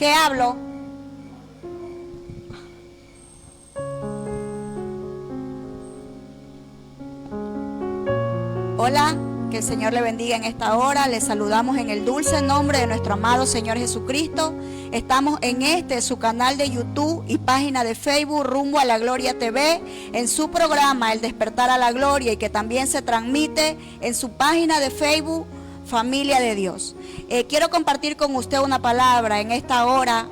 ¿Qué hablo? Hola, que el Señor le bendiga en esta hora. Le saludamos en el dulce nombre de nuestro amado Señor Jesucristo. Estamos en su canal de YouTube y página de Facebook Rumbo a la Gloria TV, en su programa El Despertar a la Gloria, y que también se transmite en su página de Facebook Familia de Dios. Quiero compartir con usted una palabra en esta hora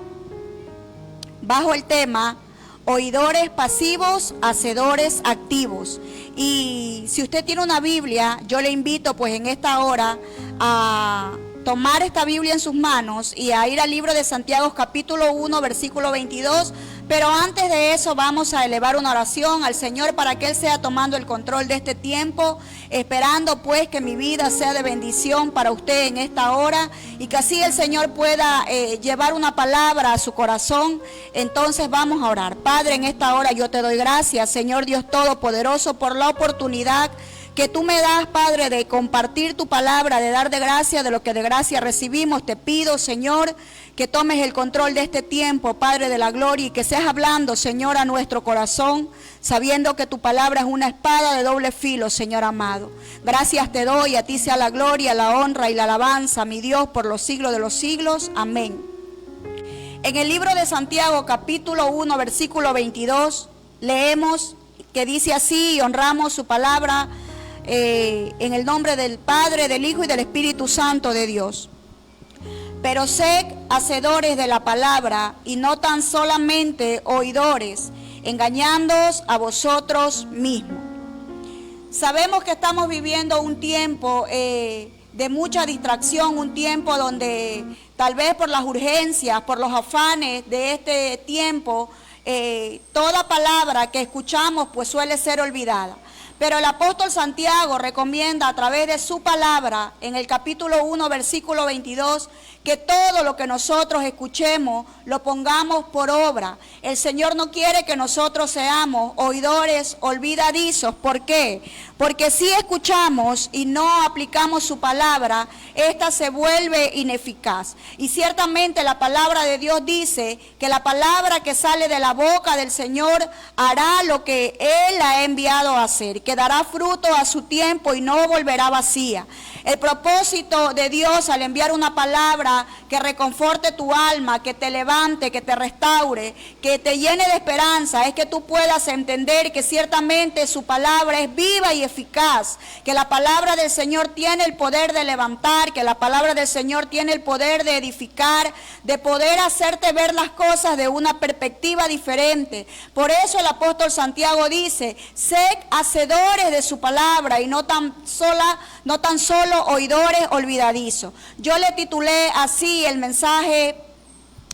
bajo el tema oidores pasivos, hacedores activos. Y si usted tiene una Biblia, yo le invito pues en esta hora a tomar esta Biblia en sus manos y a ir al libro de Santiago capítulo 1 versículo 22. Pero antes de eso vamos a elevar una oración al Señor para que Él sea tomando el control de este tiempo, esperando pues que mi vida sea de bendición para usted en esta hora y que así el Señor pueda llevar una palabra a su corazón. Entonces vamos a orar. Padre, en esta hora yo te doy gracias, Señor Dios Todopoderoso, por la oportunidad que tú me das, Padre, de compartir tu palabra, de dar de gracia de lo que de gracia recibimos. Te pido, Señor, que tomes el control de este tiempo, Padre de la gloria, y que seas hablando, Señor, a nuestro corazón, sabiendo que tu palabra es una espada de doble filo, Señor amado. Gracias te doy, a ti sea la gloria, la honra y la alabanza, mi Dios, por los siglos de los siglos. Amén. En el libro de Santiago, capítulo 1, versículo 22, leemos que dice así, y honramos su palabra en el nombre del Padre, del Hijo y del Espíritu Santo de Dios. Pero sed hacedores de la palabra y no tan solamente oidores, engañándoos a vosotros mismos. Sabemos que estamos viviendo un tiempo de mucha distracción, un tiempo donde tal vez por las urgencias, por los afanes de este tiempo, toda palabra que escuchamos pues suele ser olvidada. Pero el apóstol Santiago recomienda a través de su palabra en el capítulo 1 versículo 22 que todo lo que nosotros escuchemos lo pongamos por obra. El Señor no quiere que nosotros seamos oidores olvidadizos. ¿Por qué? Porque si escuchamos y no aplicamos su palabra, esta se vuelve ineficaz. Y ciertamente la palabra de Dios dice que la palabra que sale de la boca del Señor hará lo que Él la ha enviado a hacer, que dará fruto a su tiempo y no volverá vacía. El propósito de Dios al enviar una palabra que reconforte tu alma, que te levante, que te restaure, que te llene de esperanza, es que tú puedas entender que ciertamente su palabra es viva y eficaz, que la palabra del Señor tiene el poder de levantar, que la palabra del Señor tiene el poder de edificar, de poder hacerte ver las cosas de una perspectiva diferente. Por eso el apóstol Santiago dice, sed hacedores de su palabra y no tan solo oidores olvidadizos. Yo le titulé así el mensaje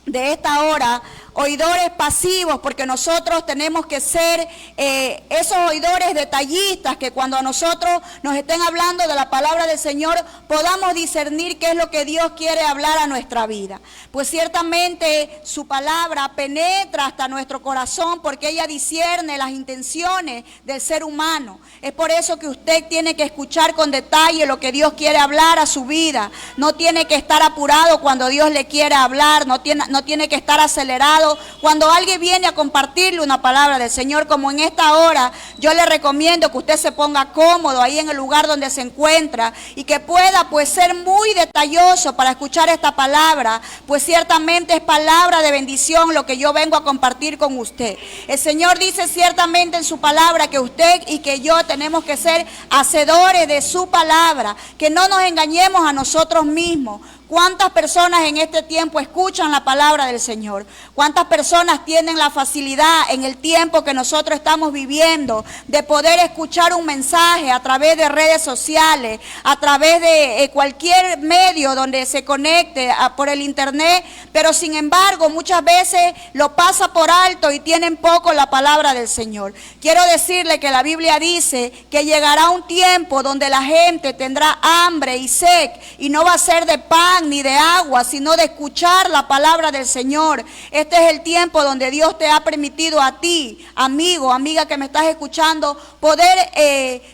de esta hora, oidores pasivos, porque nosotros tenemos que ser esos oidores detallistas, que cuando a nosotros nos estén hablando de la palabra del Señor podamos discernir qué es lo que Dios quiere hablar a nuestra vida. Pues ciertamente su palabra penetra hasta nuestro corazón, porque ella discierne las intenciones del ser humano. Es por eso que usted tiene que escuchar con detalle lo que Dios quiere hablar a su vida. No tiene que estar apurado cuando Dios le quiere hablar, no tiene que estar acelerado cuando alguien viene a compartirle una palabra del Señor. Como en esta hora, yo le recomiendo que usted se ponga cómodo ahí en el lugar donde se encuentra y que pueda pues ser muy detalloso para escuchar esta palabra, pues ciertamente es palabra de bendición lo que yo vengo a compartir con usted. El Señor dice ciertamente en su palabra que usted y que yo tenemos que ser hacedores de su palabra, que no nos engañemos a nosotros mismos. ¿Cuántas personas en este tiempo escuchan la palabra del Señor? ¿Cuántas personas tienen la facilidad en el tiempo que nosotros estamos viviendo de poder escuchar un mensaje a través de redes sociales, a través de cualquier medio donde se conecte por el internet? Pero sin embargo muchas veces lo pasa por alto y tienen poco la palabra del Señor. Quiero decirle que la Biblia dice que llegará un tiempo donde la gente tendrá hambre y sed y no va a ser de pan ni de agua, sino de escuchar la palabra del Señor. Este es el tiempo donde Dios te ha permitido a ti, amigo, amiga que me estás escuchando, poder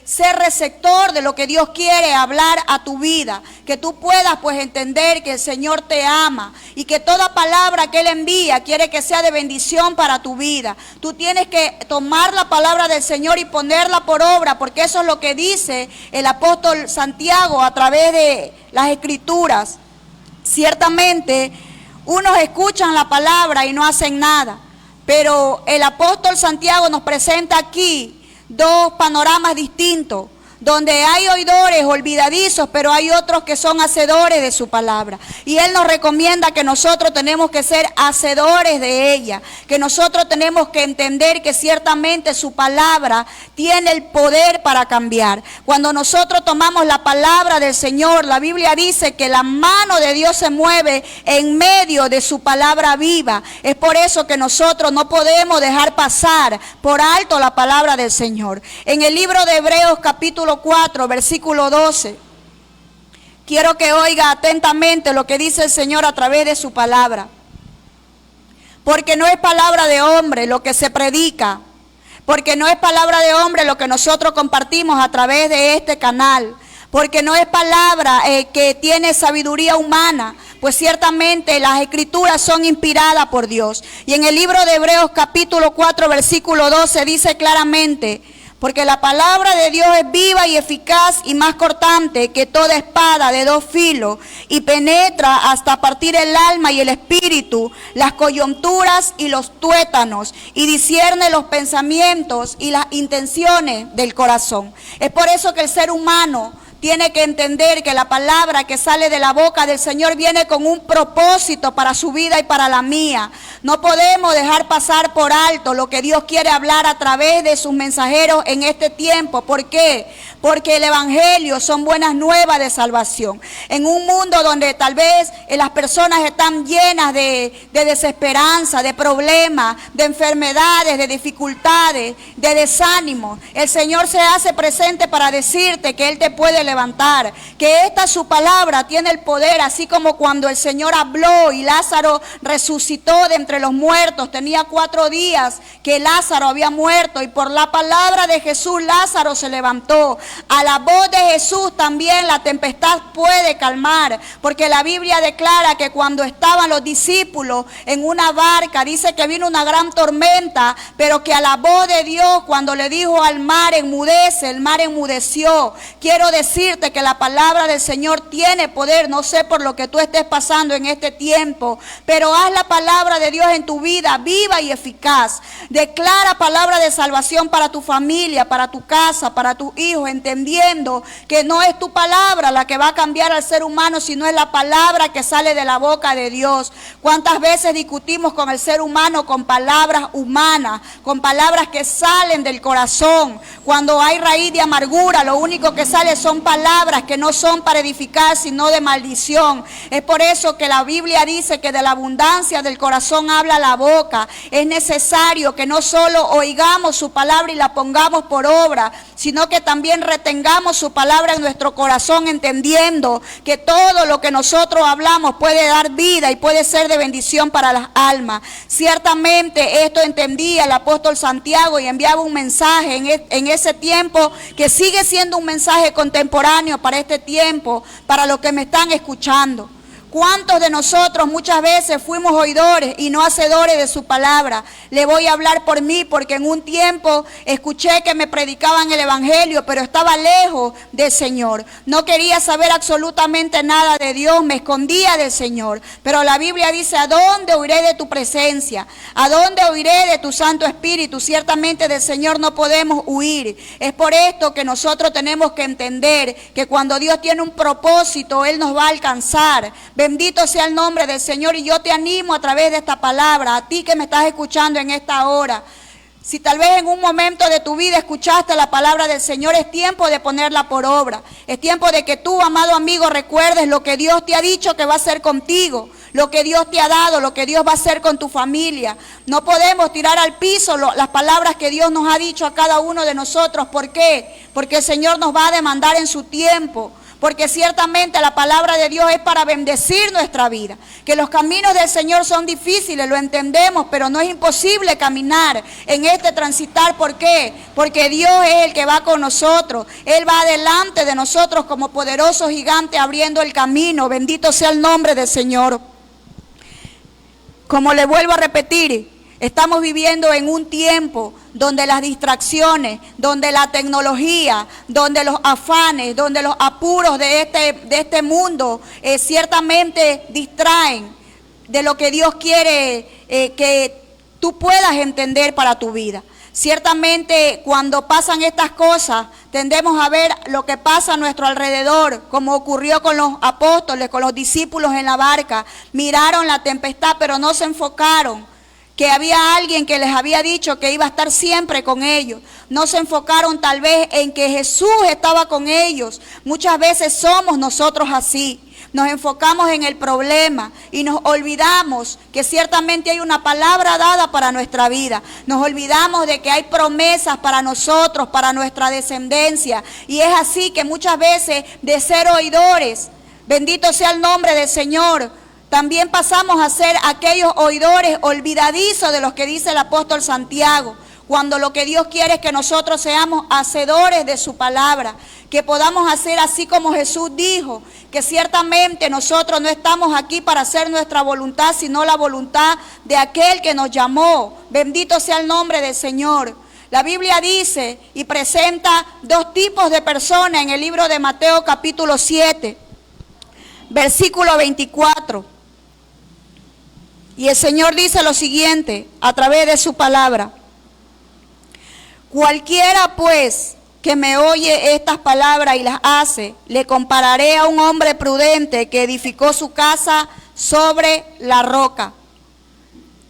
ser receptor de lo que Dios quiere hablar a tu vida. que tú puedas pues entender que el Señor te ama y que toda palabra que Él envía quiere que sea de bendición para tu vida. Tú tienes que tomar la palabra del Señor y ponerla por obra, porque eso es lo que dice el apóstol Santiago a través de las Escrituras. Ciertamente, unos escuchan la palabra y no hacen nada, pero el apóstol Santiago nos presenta aquí dos panoramas distintos, donde hay oidores olvidadizos, pero hay otros que son hacedores de su palabra. Y Él nos recomienda que nosotros tenemos que ser hacedores de ella, que nosotros tenemos que entender que ciertamente su palabra tiene el poder para cambiar. Cuando nosotros tomamos la palabra del Señor, la Biblia dice que la mano de Dios se mueve en medio de su palabra viva. Es por eso que nosotros no podemos dejar pasar por alto la palabra del Señor. En el libro de Hebreos capítulo 4, versículo 12. Quiero que oiga atentamente lo que dice el Señor a través de su palabra. Porque no es palabra de hombre lo que se predica, porque no es palabra de hombre lo que nosotros compartimos a través de este canal, porque no es palabra que tiene sabiduría humana, pues ciertamente las Escrituras son inspiradas por Dios. Y en el libro de Hebreos capítulo 4, versículo 12 dice claramente: porque la palabra de Dios es viva y eficaz y más cortante que toda espada de dos filos, y penetra hasta partir el alma y el espíritu, las coyunturas y los tuétanos, y discierne los pensamientos y las intenciones del corazón. Es por eso que el ser humano tiene que entender que la palabra que sale de la boca del Señor viene con un propósito para su vida y para la mía. No podemos dejar pasar por alto lo que Dios quiere hablar a través de sus mensajeros en este tiempo. ¿Por qué? Porque el evangelio son buenas nuevas de salvación. En un mundo donde tal vez las personas están llenas de desesperanza, de problemas, de enfermedades, de dificultades, de desánimo, el Señor se hace presente para decirte que Él te puede levantar, que esta su palabra tiene el poder, así como cuando el Señor habló y Lázaro resucitó de entre los muertos. Tenía 4 días que Lázaro había muerto y por la palabra de Jesús Lázaro se levantó. A la voz de Jesús también la tempestad puede calmar, porque la Biblia declara que cuando estaban los discípulos en una barca, dice que vino una gran tormenta, pero que a la voz de Dios, cuando le dijo al mar enmudece, el mar enmudeció. Quiero decirte que la palabra del Señor tiene poder. No sé por lo que tú estés pasando en este tiempo, pero haz la palabra de Dios en tu vida viva y eficaz. Declara palabra de salvación para tu familia, para tu casa, para tus hijos, entendiendo que no es tu palabra la que va a cambiar al ser humano, sino es la palabra que sale de la boca de Dios. ¿Cuántas veces discutimos con el ser humano con palabras humanas, con palabras que salen del corazón? Cuando hay raíz de amargura, lo único que sale son palabras que no son para edificar, sino de maldición. Es por eso que la Biblia dice que de la abundancia del corazón habla la boca. Es necesario que no solo oigamos su palabra y la pongamos por obra, sino que también retengamos su palabra en nuestro corazón, entendiendo que todo lo que nosotros hablamos puede dar vida y puede ser de bendición para las almas. Ciertamente esto entendía el apóstol Santiago y enviaba un mensaje en ese tiempo que sigue siendo un mensaje contemporáneo para este tiempo, para los que me están escuchando. ¿Cuántos de nosotros muchas veces fuimos oidores y no hacedores de su palabra? Le voy a hablar por mí, porque en un tiempo escuché que me predicaban el evangelio, pero estaba lejos del Señor. No quería saber absolutamente nada de Dios, me escondía del Señor. Pero la Biblia dice: ¿a dónde huiré de tu presencia? ¿A dónde huiré de tu Santo Espíritu? Ciertamente del Señor no podemos huir. Es por esto que nosotros tenemos que entender que cuando Dios tiene un propósito, Él nos va a alcanzar. Bendito sea el nombre del Señor, y yo te animo a través de esta palabra, a ti que me estás escuchando en esta hora. Si tal vez en un momento de tu vida escuchaste la palabra del Señor, es tiempo de ponerla por obra. Es tiempo de que tú, amado amigo, recuerdes lo que Dios te ha dicho que va a hacer contigo, lo que Dios te ha dado, lo que Dios va a hacer con tu familia. No podemos tirar al piso las palabras que Dios nos ha dicho a cada uno de nosotros. ¿Por qué? Porque el Señor nos va a demandar en su tiempo. porque ciertamente la palabra de Dios es para bendecir nuestra vida. Que los caminos del Señor son difíciles, lo entendemos, pero no es imposible caminar en este transitar. ¿Por qué? Porque Dios es el que va con nosotros. Él va delante de nosotros como poderoso gigante abriendo el camino. Bendito sea el nombre del Señor. Como le vuelvo a repetir, estamos viviendo en un tiempo donde las distracciones, donde la tecnología, donde los afanes, donde los apuros de este mundo ciertamente distraen de lo que Dios quiere que tú puedas entender para tu vida. Ciertamente cuando pasan estas cosas tendemos a ver lo que pasa a nuestro alrededor, como ocurrió con los apóstoles, con los discípulos en la barca. Miraron la tempestad pero no se enfocaron que había alguien que les había dicho que iba a estar siempre con ellos. No se enfocaron tal vez en que Jesús estaba con ellos. Muchas veces somos nosotros así. Nos enfocamos en el problema y nos olvidamos que ciertamente hay una palabra dada para nuestra vida. Nos olvidamos de que hay promesas para nosotros, para nuestra descendencia. Y es así que muchas veces de ser oidores, bendito sea el nombre del Señor, también pasamos a ser aquellos oidores olvidadizos de los que dice el apóstol Santiago. Cuando lo que Dios quiere es que nosotros seamos hacedores de su palabra, que podamos hacer así como Jesús dijo, que ciertamente nosotros no estamos aquí para hacer nuestra voluntad, sino la voluntad de aquel que nos llamó. Bendito sea el nombre del Señor. La Biblia dice y presenta dos tipos de personas en el libro de Mateo capítulo 7, versículo 24. Y el Señor dice lo siguiente a través de su palabra. Cualquiera pues que me oye estas palabras y las hace, le compararé a un hombre prudente que edificó su casa sobre la roca.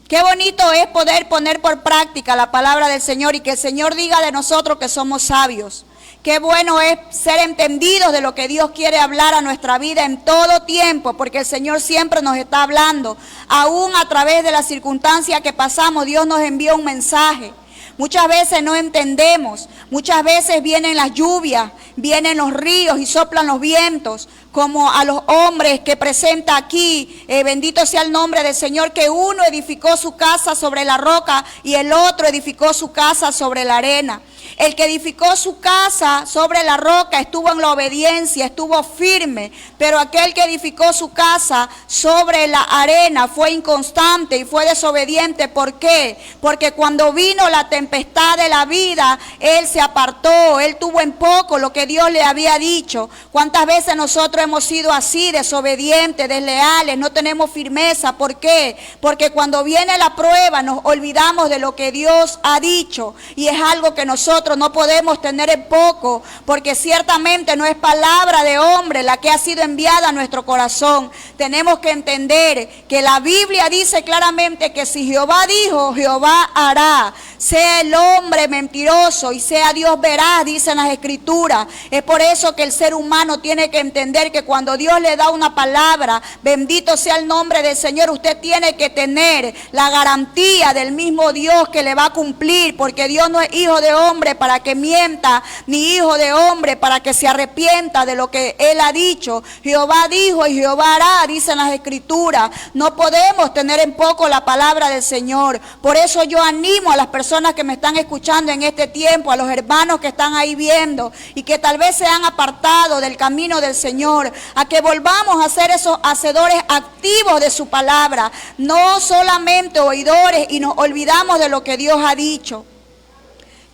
Qué bonito es poder poner por práctica la palabra del Señor y que el Señor diga de nosotros que somos sabios. Qué bueno es ser entendidos de lo que Dios quiere hablar a nuestra vida en todo tiempo, porque el Señor siempre nos está hablando. Aún a través de las circunstancias que pasamos, Dios nos envía un mensaje. Muchas veces no entendemos, muchas veces vienen las lluvias, vienen los ríos y soplan los vientos, como a los hombres que presenta aquí, bendito sea el nombre del Señor, que uno edificó su casa sobre la roca y el otro edificó su casa sobre la arena. El que edificó su casa sobre la roca estuvo en la obediencia, estuvo firme, pero aquel que edificó su casa sobre la arena fue inconstante y fue desobediente. ¿Por qué? Porque cuando vino la tempestad de la vida, él se apartó, él tuvo en poco lo que Dios le había dicho. ¿Cuántas veces nosotros hemos sido así, desobedientes, desleales, no tenemos firmeza? ¿Por qué? Porque cuando viene la prueba nos olvidamos de lo que Dios ha dicho y es algo que nosotros no podemos tener en poco, porque ciertamente no es palabra de hombre la que ha sido enviada a nuestro corazón. Tenemos que entender que la Biblia dice claramente que si Jehová dijo, Jehová hará. Sea el hombre mentiroso y sea Dios veraz, dicen las Escrituras. Es por eso que el ser humano tiene que entender que cuando Dios le da una palabra, bendito sea el nombre del Señor, usted tiene que tener la garantía del mismo Dios que le va a cumplir, porque Dios no es hijo de hombre para que mienta, ni hijo de hombre para que se arrepienta de lo que Él ha dicho. Jehová dijo y Jehová hará, dicen las Escrituras. No podemos tener en poco la palabra del Señor. Por eso yo animo a las personas que me están escuchando en este tiempo, a los hermanos que están ahí viendo y que tal vez se han apartado del camino del Señor, a que volvamos a ser esos hacedores activos de su palabra, no solamente oidores y nos olvidamos de lo que Dios ha dicho.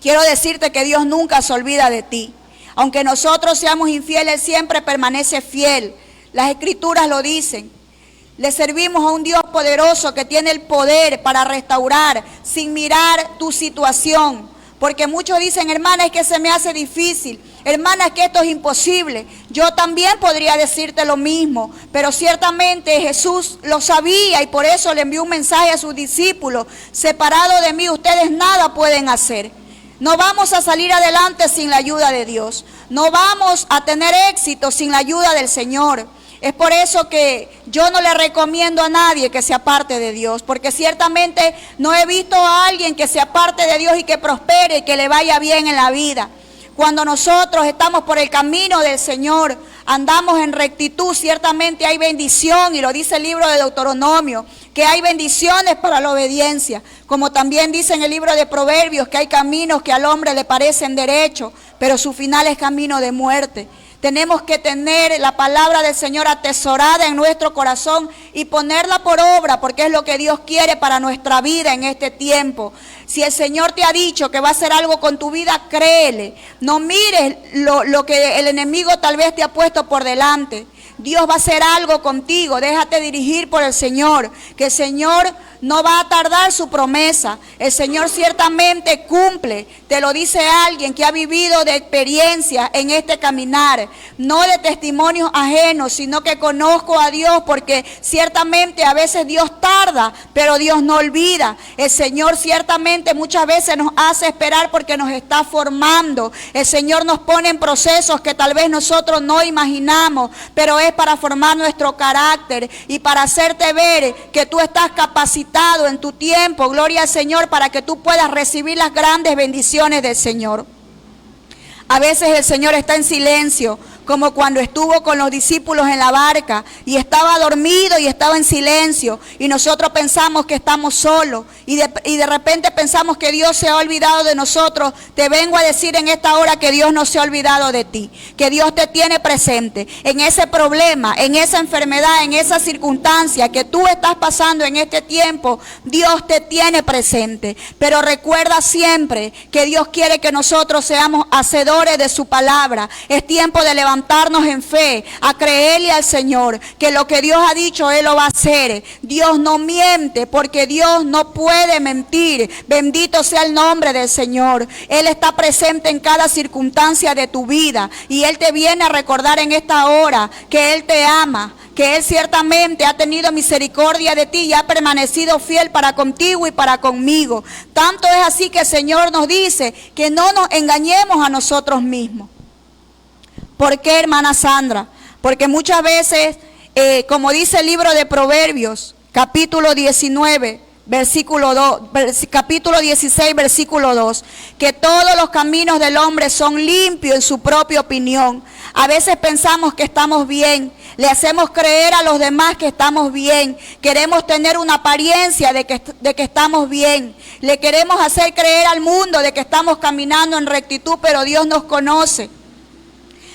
Quiero decirte que Dios nunca se olvida de ti. Aunque nosotros seamos infieles, Él siempre permanece fiel. Las Escrituras lo dicen. Le servimos a un Dios poderoso que tiene el poder para restaurar sin mirar tu situación. Porque muchos dicen, hermana, es que se me hace difícil. Hermana, es que esto es imposible. Yo también podría decirte lo mismo. Pero ciertamente Jesús lo sabía y por eso le envió un mensaje a sus discípulos. Separado de mí, ustedes nada pueden hacer. No vamos a salir adelante sin la ayuda de Dios. No vamos a tener éxito sin la ayuda del Señor. Es por eso que yo no le recomiendo a nadie que se aparte de Dios, porque ciertamente no he visto a alguien que se aparte de Dios y que prospere y que le vaya bien en la vida. Cuando nosotros estamos por el camino del Señor, andamos en rectitud, ciertamente hay bendición, y lo dice el libro de Deuteronomio, que hay bendiciones para la obediencia, como también dice en el libro de Proverbios, que hay caminos que al hombre le parecen derechos, pero su final es camino de muerte. Tenemos que tener la palabra del Señor atesorada en nuestro corazón y ponerla por obra, porque es lo que Dios quiere para nuestra vida en este tiempo. Si el Señor te ha dicho que va a hacer algo con tu vida, créele. No mires lo que el enemigo tal vez te ha puesto por delante. Dios va a hacer algo contigo. Déjate dirigir por el Señor, que el Señor no va a tardar su promesa. El Señor ciertamente cumple. Te lo dice alguien que ha vivido de experiencia en este caminar, no de testimonios ajenos, sino que conozco a Dios, porque ciertamente a veces Dios tarda, pero Dios no olvida. El Señor ciertamente muchas veces nos hace esperar porque nos está formando. El Señor nos pone en procesos que tal vez nosotros no imaginamos, pero es para formar nuestro carácter y para hacerte ver que tú estás capacitado en tu tiempo, gloria al Señor, para que tú puedas recibir las grandes bendiciones del Señor. A veces el Señor está en silencio, como cuando estuvo con los discípulos en la barca y estaba dormido y estaba en silencio, y nosotros pensamos que estamos solos y de repente pensamos que Dios se ha olvidado de nosotros. Te vengo a decir en esta hora que Dios no se ha olvidado de ti, que Dios te tiene presente en ese problema, en esa enfermedad, en esa circunstancia que tú estás pasando en este tiempo. Dios te tiene presente, pero recuerda siempre que Dios quiere que nosotros seamos hacedores de su palabra. Es tiempo de levantarnos en fe, a creerle al Señor, que lo que Dios ha dicho, Él lo va a hacer. Dios no miente, porque Dios no puede mentir. Bendito sea el nombre del Señor. Él está presente en cada circunstancia de tu vida, y Él te viene a recordar en esta hora que Él te ama, que Él ciertamente ha tenido misericordia de ti y ha permanecido fiel para contigo y para conmigo. Tanto es así que el Señor nos dice que no nos engañemos a nosotros mismos. ¿Por qué, hermana Sandra? Porque muchas veces, como dice el libro de Proverbios, capítulo 19, versículo 2, capítulo 16, versículo 2, que todos los caminos del hombre son limpios en su propia opinión. A veces pensamos que estamos bien, le hacemos creer a los demás que estamos bien, queremos tener una apariencia de que estamos bien, le queremos hacer creer al mundo de que estamos caminando en rectitud, pero Dios nos conoce.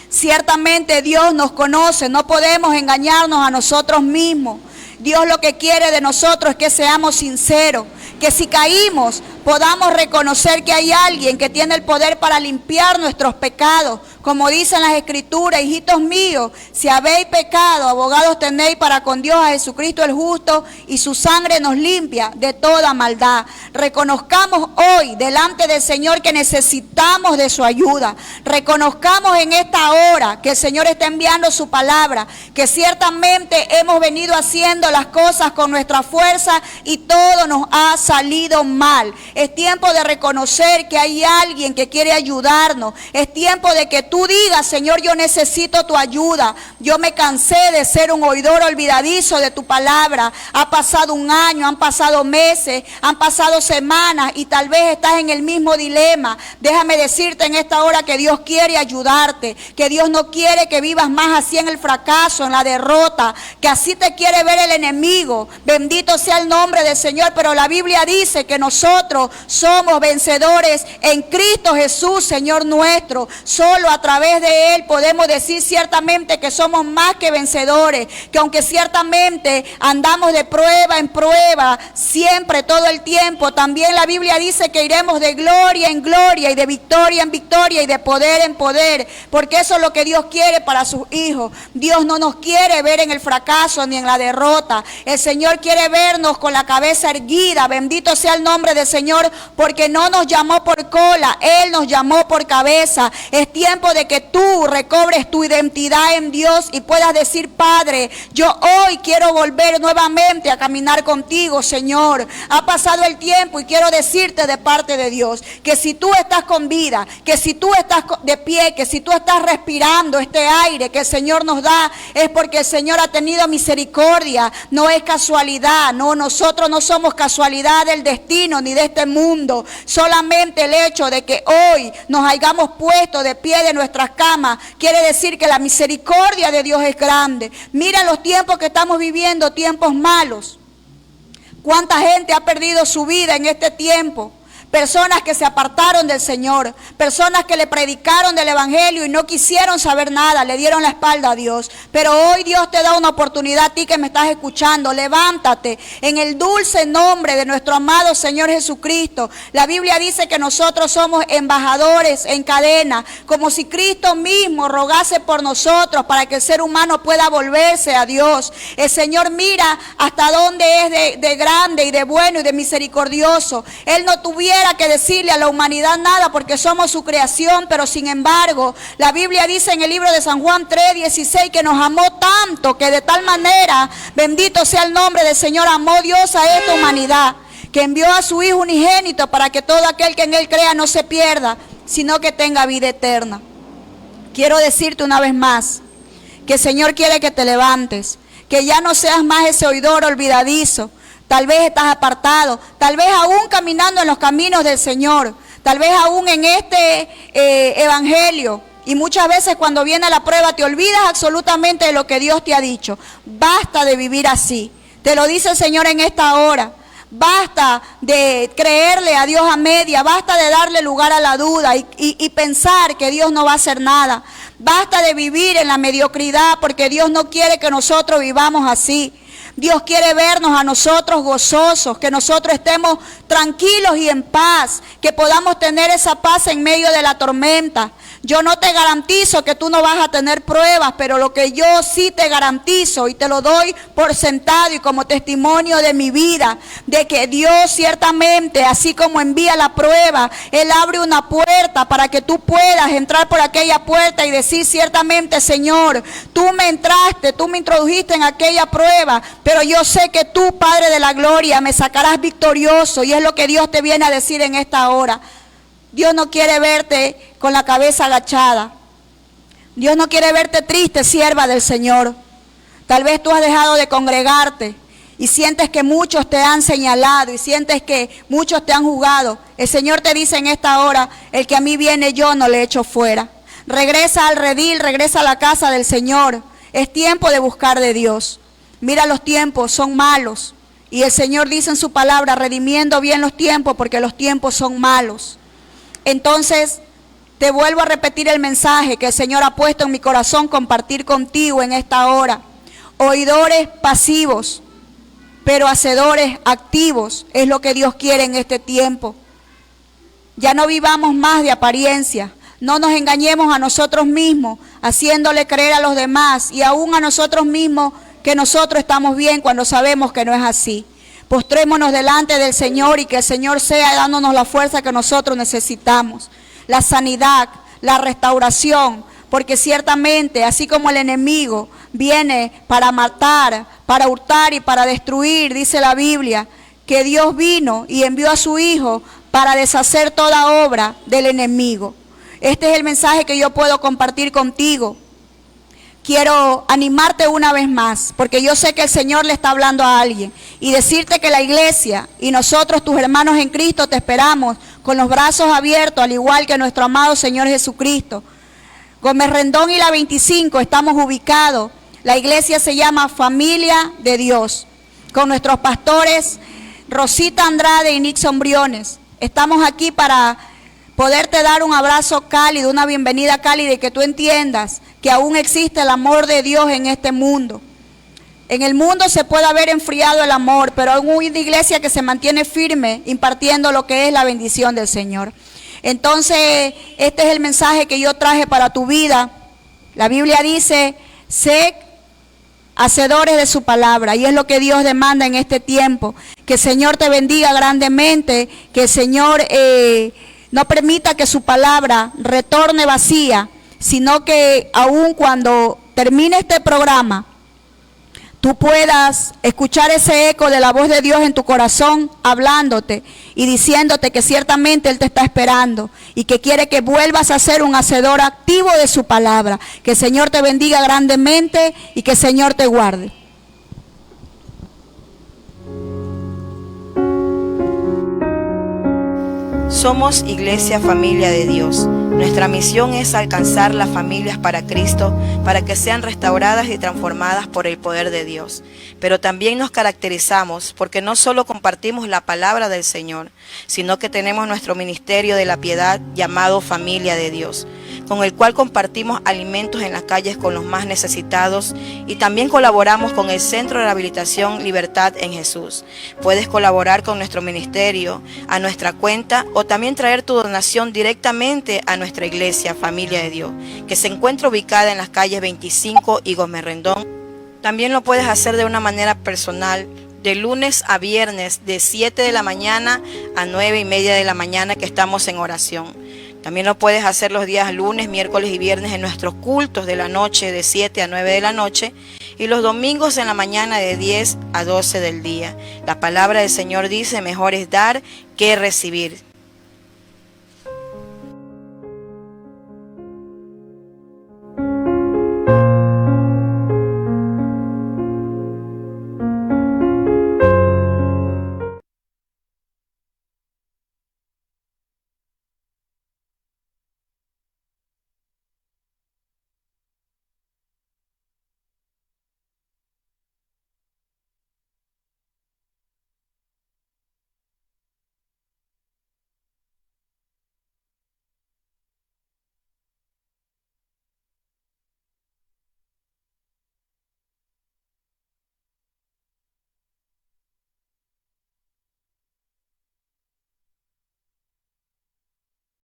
Ciertamente Dios nos conoce, no podemos engañarnos a nosotros mismos. Dios lo que quiere de nosotros es que seamos sinceros, que si caímos podamos reconocer que hay alguien que tiene el poder para limpiar nuestros pecados. Como dicen las Escrituras, hijitos míos, si habéis pecado, abogados tenéis para con Dios a Jesucristo el justo, y su sangre nos limpia de toda maldad. Reconozcamos hoy delante del Señor que necesitamos de su ayuda. Reconozcamos en esta hora que el Señor está enviando su palabra, que ciertamente hemos venido haciendo las cosas con nuestra fuerza y todo nos ha salido mal. Es tiempo de reconocer que hay alguien que quiere ayudarnos. Es tiempo de que tú digas: Señor, yo necesito tu ayuda. Yo me cansé de ser un oidor olvidadizo de tu palabra. Ha pasado un año, han pasado meses, han pasado semanas y tal vez estás en el mismo dilema. Déjame decirte en esta hora que Dios quiere ayudarte, que Dios no quiere que vivas más así en el fracaso, en la derrota, que así te quiere ver el enemigo. Bendito sea el nombre del Señor, pero la Biblia dice que nosotros somos vencedores en Cristo Jesús, Señor nuestro. Solo a través de Él podemos decir ciertamente que somos más que vencedores, que aunque ciertamente andamos de prueba en prueba, siempre, todo el tiempo, también la Biblia dice que iremos de gloria en gloria y de victoria en victoria y de poder en poder, porque eso es lo que Dios quiere para sus hijos. Dios no nos quiere ver en el fracaso ni en la derrota. El Señor quiere vernos con la cabeza erguida. Bendito sea el nombre del Señor, porque no nos llamó por cola, Él nos llamó por cabeza. Es tiempo deseo de que tú recobres tu identidad en Dios y puedas decir: Padre, yo hoy quiero volver nuevamente a caminar contigo, Señor. Ha pasado el tiempo y quiero decirte de parte de Dios que si tú estás con vida, que si tú estás de pie, que si tú estás respirando este aire que el Señor nos da, es porque el Señor ha tenido misericordia. No es casualidad, no, nosotros no somos casualidad del destino ni de este mundo. Solamente el hecho de que hoy nos hayamos puesto de pie de nuestras camas quiere decir que la misericordia de Dios es grande. Mira los tiempos que estamos viviendo, tiempos malos. ¿Cuánta gente ha perdido su vida en este tiempo? Personas que se apartaron del Señor, personas que le predicaron del Evangelio y no quisieron saber nada, le dieron la espalda a Dios. Pero hoy Dios te da una oportunidad a ti que me estás escuchando. Levántate en el dulce nombre de nuestro amado Señor Jesucristo. La Biblia dice que nosotros somos embajadores en cadena, como si Cristo mismo rogase por nosotros para que el ser humano pueda volverse a Dios. El Señor mira hasta dónde es de grande y de bueno y de misericordioso. Él no tuviera que decirle a la humanidad nada porque somos su creación, pero sin embargo la Biblia dice en el libro de San Juan 3:16 que nos amó tanto, que de tal manera, bendito sea el nombre del Señor, amó Dios a esta humanidad, que envió a su Hijo unigénito para que todo aquel que en Él crea no se pierda, sino que tenga vida eterna. Quiero decirte una vez más que el Señor quiere que te levantes, que ya no seas más ese oidor olvidadizo. Tal vez estás apartado, tal vez aún caminando en los caminos del Señor, tal vez aún en este evangelio. Y muchas veces cuando viene la prueba te olvidas absolutamente de lo que Dios te ha dicho. Basta de vivir así. Te lo dice el Señor en esta hora. Basta de creerle a Dios a media, basta de darle lugar a la duda y pensar que Dios no va a hacer nada. Basta de vivir en la mediocridad porque Dios no quiere que nosotros vivamos así. Dios quiere vernos a nosotros gozosos, que nosotros estemos tranquilos y en paz, que podamos tener esa paz en medio de la tormenta. Yo no te garantizo que tú no vas a tener pruebas, pero lo que yo sí te garantizo y te lo doy por sentado y como testimonio de mi vida, de que Dios ciertamente, así como envía la prueba, Él abre una puerta para que tú puedas entrar por aquella puerta y decir ciertamente: Señor, tú me entraste, tú me introdujiste en aquella prueba, pero yo sé que tú, Padre de la gloria, me sacarás victorioso, y es lo que Dios te viene a decir en esta hora. Dios no quiere verte con la cabeza agachada. Dios no quiere verte triste, sierva del Señor. Tal vez tú has dejado de congregarte y sientes que muchos te han señalado y sientes que muchos te han juzgado. El Señor te dice en esta hora: el que a mí viene yo no le echo fuera. Regresa al redil, regresa a la casa del Señor. Es tiempo de buscar de Dios. Mira, los tiempos son malos. Y el Señor dice en su palabra: redimiendo bien los tiempos, porque los tiempos son malos. Entonces, te vuelvo a repetir el mensaje que el Señor ha puesto en mi corazón compartir contigo en esta hora. Oidores pasivos, pero hacedores activos, es lo que Dios quiere en este tiempo. Ya no vivamos más de apariencia. No nos engañemos a nosotros mismos, haciéndole creer a los demás y aún a nosotros mismos que nosotros estamos bien cuando sabemos que no es así. Postrémonos delante del Señor y que el Señor sea dándonos la fuerza que nosotros necesitamos. La sanidad, la restauración, porque ciertamente así como el enemigo viene para matar, para hurtar y para destruir, dice la Biblia, que Dios vino y envió a su Hijo para deshacer toda obra del enemigo. Este es el mensaje que yo puedo compartir contigo. Quiero animarte una vez más, porque yo sé que el Señor le está hablando a alguien, y decirte que la iglesia y nosotros, tus hermanos en Cristo, te esperamos con los brazos abiertos, al igual que nuestro amado Señor Jesucristo. Gómez Rendón y la 25 estamos ubicados. La iglesia se llama Familia de Dios, con nuestros pastores Rosita Andrade y Nixon Briones. Estamos aquí para poderte dar un abrazo cálido, una bienvenida cálida, y que tú entiendas que aún existe el amor de Dios en este mundo. En el mundo se puede haber enfriado el amor, pero hay una iglesia que se mantiene firme impartiendo lo que es la bendición del Señor. Entonces, este es el mensaje que yo traje para tu vida. La Biblia dice: sed hacedores de su palabra, y es lo que Dios demanda en este tiempo. Que el Señor te bendiga grandemente, que el Señor no permita que su palabra retorne vacía, sino que aún cuando termine este programa, tú puedas escuchar ese eco de la voz de Dios en tu corazón, hablándote y diciéndote que ciertamente Él te está esperando y que quiere que vuelvas a ser un hacedor activo de su palabra. Que el Señor te bendiga grandemente y que el Señor te guarde. Somos Iglesia Familia de Dios. Nuestra misión es alcanzar las familias para Cristo, para que sean restauradas y transformadas por el poder de Dios. Pero también nos caracterizamos porque no solo compartimos la palabra del Señor, sino que tenemos nuestro ministerio de la piedad llamado Familia de Dios, con el cual compartimos alimentos en las calles con los más necesitados y también colaboramos con el Centro de Rehabilitación Libertad en Jesús. Puedes colaborar con nuestro ministerio a nuestra cuenta o también traer tu donación directamente a nuestra iglesia Familia de Dios, que se encuentra ubicada en las calles 25 y Gómez Rendón. También lo puedes hacer de una manera personal, de lunes a viernes, de 7 de la mañana a 9:30 de la mañana, que estamos en oración. También lo puedes hacer los días lunes, miércoles y viernes en nuestros cultos de la noche, de 7 a 9 de la noche, y los domingos en la mañana de 10 a 12 del día. La palabra del Señor dice: mejor es dar que recibir.